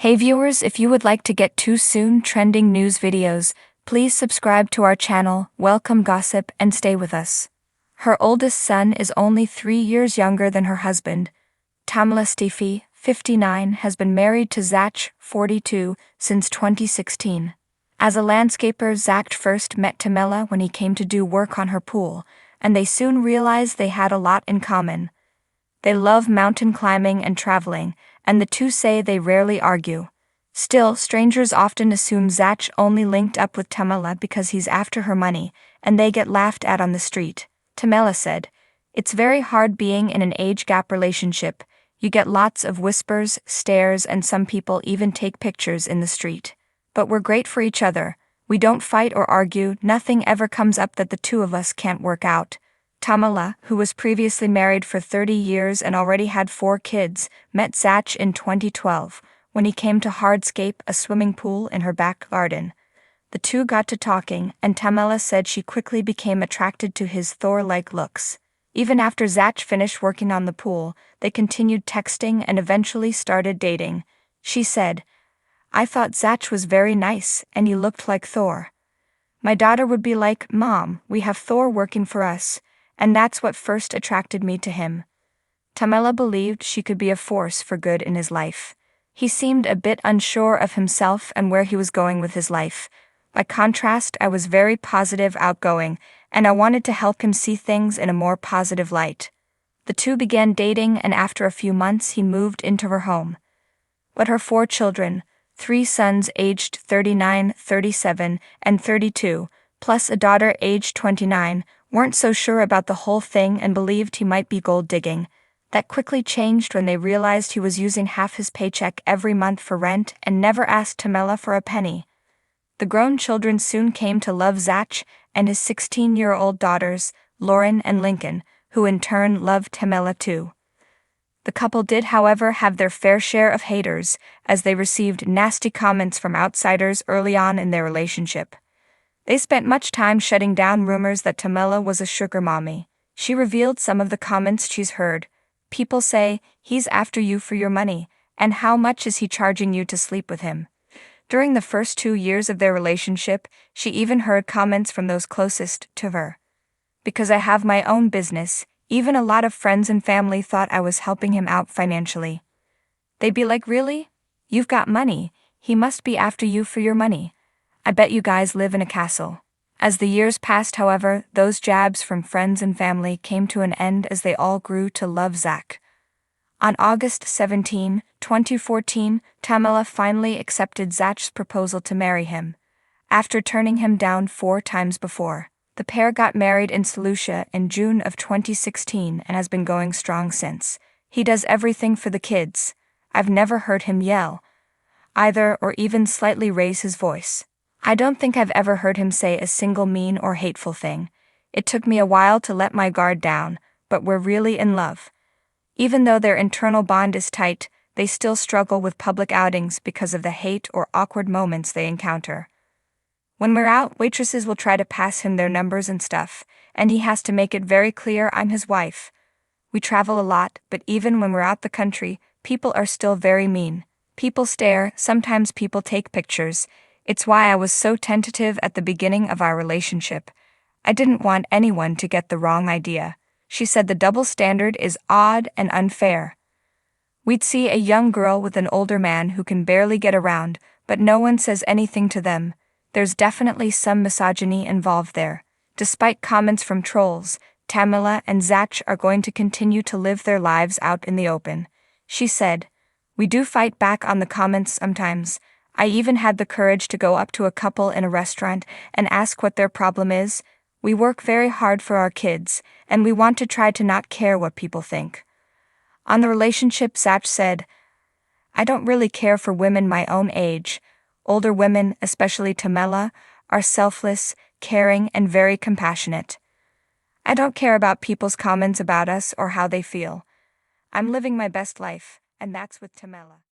Hey viewers, if you would like to get too soon trending news videos, please subscribe to our channel, Welcome Gossip, and stay with us. Her oldest son is only 3 years younger than her husband. Tamela Stiefy, 59, has been married to Zach, 42, since 2016. As a landscaper, Zach first met Tamela when he came to do work on her pool, and they soon realized they had a lot in common. They love mountain climbing and traveling, and the two say they rarely argue. Still, strangers often assume Zach only linked up with Tamela because he's after her money, and they get laughed at on the street. Tamela said, "It's very hard being in an age gap relationship. You get lots of whispers, stares, and some people even take pictures in the street. But we're great for each other. We don't fight or argue, nothing ever comes up that the two of us can't work out." Tamela, who was previously married for 30 years and already had 4 kids, met Zach in 2012, when he came to hardscape a swimming pool in her back garden. The two got to talking, and Tamela said she quickly became attracted to his Thor-like looks. Even after Zach finished working on the pool, they continued texting and eventually started dating. She said, "I thought Zach was very nice, and he looked like Thor. My daughter would be like, 'Mom, we have Thor working for us,' and that's what first attracted me to him." Tamela believed she could be a force for good in his life. He seemed a bit unsure of himself and where he was going with his life. By contrast, I was very positive, outgoing, and I wanted to help him see things in a more positive light. The two began dating, and after a few months he moved into her home. But her 4 children, 3 sons aged 39, 37, and 32, plus a daughter aged 29, weren't so sure about the whole thing and believed he might be gold digging. That quickly changed when they realized he was using half his paycheck every month for rent and never asked Tamela for a penny. The grown children soon came to love Zach and his 16-year-old daughters, Lauren and Lincoln, who in turn loved Tamela too. The couple did, however, have their fair share of haters, as they received nasty comments from outsiders early on in their relationship. They spent much time shutting down rumors that Tamela was a sugar mommy. She revealed some of the comments she's heard. People say, "He's after you for your money, and how much is he charging you to sleep with him?" During the first 2 years of their relationship, she even heard comments from those closest to her. "Because I have my own business, even a lot of friends and family thought I was helping him out financially. They'd be like, 'Really? You've got money, he must be after you for your money. I bet you guys live in a castle.'" As the years passed, however, those jabs from friends and family came to an end as they all grew to love Zach. On August 17, 2014, Tamela finally accepted Zach's proposal to marry him. After turning him down 4 times before, the pair got married in St. Lucia in June of 2016 and has been going strong since. He does everything for the kids. I've never heard him yell either or even slightly raise his voice. I don't think I've ever heard him say a single mean or hateful thing. It took me a while to let my guard down, but we're really in love. Even though their internal bond is tight, they still struggle with public outings because of the hate or awkward moments they encounter. When we're out, waitresses will try to pass him their numbers and stuff, and he has to make it very clear I'm his wife. We travel a lot, but even when we're out the country, people are still very mean. People stare, sometimes people take pictures. It's why I was so tentative at the beginning of our relationship. I didn't want anyone to get the wrong idea. She said the double standard is odd and unfair. We'd see a young girl with an older man who can barely get around, but no one says anything to them. There's definitely some misogyny involved there. Despite comments from trolls, Tamela and Zach are going to continue to live their lives out in the open. She said, "We do fight back on the comments sometimes. I even had the courage to go up to a couple in a restaurant and ask what their problem is. We work very hard for our kids, and we want to try to not care what people think." On the relationship, Zach said, "I don't really care for women my own age. Older women, especially Tamela, are selfless, caring, and very compassionate. I don't care about people's comments about us or how they feel. I'm living my best life, and that's with Tamela."